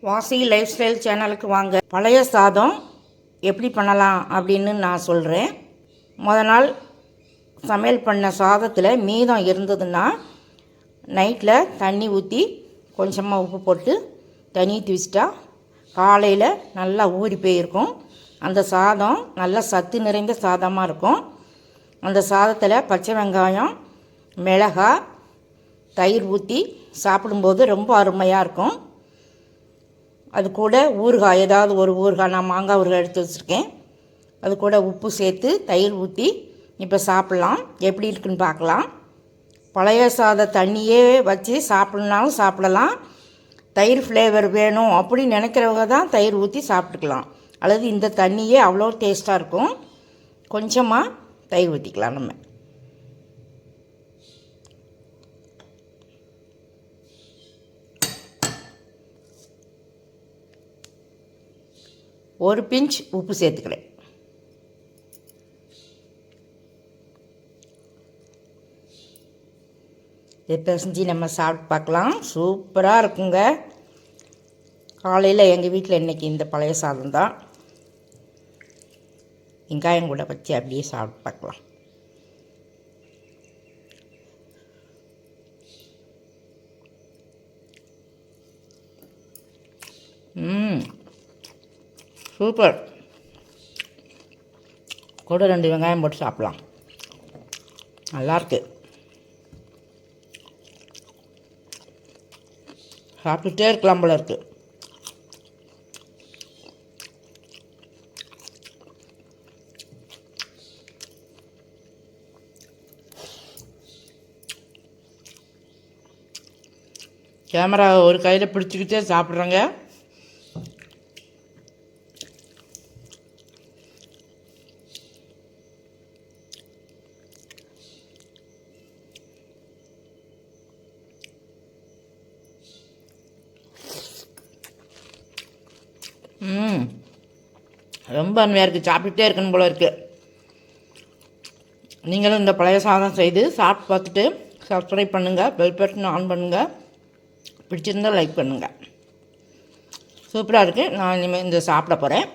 வாசி life style சேனலுக்கு வாங்க. பழைய சாதம் எப்படி பண்ணலாம் அப்படின்னு நான் சொல்கிறேன். நாள் சமையல் பண்ண சாதத்தில் மீதம் இருந்ததுன்னா நைட்டில் தண்ணி ஊற்றி கொஞ்சமாக உப்பு போட்டு தண்ணி ஊற்றி வச்சிட்டா காலையில் நல்லா ஊறி போயிருக்கும். அந்த சாதம் நல்லா சத்து நிறைந்த சாதமாக இருக்கும். அந்த சாதத்தில் பச்சை வெங்காயம், மிளகாய், தயிர் ஊற்றி சாப்பிடும்போது ரொம்ப அருமையாக இருக்கும். அது கூட ஊறுகாய், ஏதாவது ஒரு ஊறுகாய், நான் மாங்காய் ஊறுகாய் எடுத்து வச்சுருக்கேன். அது கூட உப்பு சேர்த்து தயிர் ஊற்றி இப்போ சாப்பிட்லாம். எப்படி இருக்குன்னு பார்க்கலாம். பழைய சாத தண்ணியே வச்சு சாப்பிட்னாலும் சாப்பிடலாம். தயிர் ஃப்ளேவர் வேணும் அப்படின்னு நினைக்கிறவங்க தான் தயிர் ஊற்றி சாப்பிட்டுக்கலாம். அல்லது இந்த தண்ணியே அவ்வளோ டேஸ்ட்டாக இருக்கும். கொஞ்சமாக தயிர் ஊற்றிக்கலாம். நம்ம ஒரு பிஞ்ச் உப்பு சேர்த்துக்கிறேன். இதை பிசைஞ்சு நம்ம சாப்பிட்டு பார்க்கலாம். சூப்பராக இருக்குங்க. காலையில் எங்கள் வீட்டில் இன்றைக்கி இந்த பழைய சாதம் தான். வெங்காயம் கூட வச்சு அப்படியே சாப்பிட்டு பார்க்கலாம். சூப்பர். கூட 2 வெங்காயம் போட்டு சாப்பிட்லாம். நல்லாயிருக்கு. சாப்பிட்டுட்டே இருக்கலாம் போல இருக்குது. கேமரா ஒரு கையில் பிடிச்சிக்கிட்டே சாப்பிட்றேங்க. ரொம்ப அருமையாக இருக்குது. சாப்பிட்டுட்டே இருக்கணும் போல இருக்குது. நீங்களும் இந்த பழைய சாதம் செய்து சாப்பிட்டு பார்த்துட்டு சப்ஸ்கிரைப் பண்ணுங்கள், பெல் பட்டன் ஆன் பண்ணுங்கள், பிடிச்சிருந்தால் லைக் பண்ணுங்கள். சூப்பராக இருக்குது. நான் இனிமேல் இந்த சாப்பிட போகிறேன்.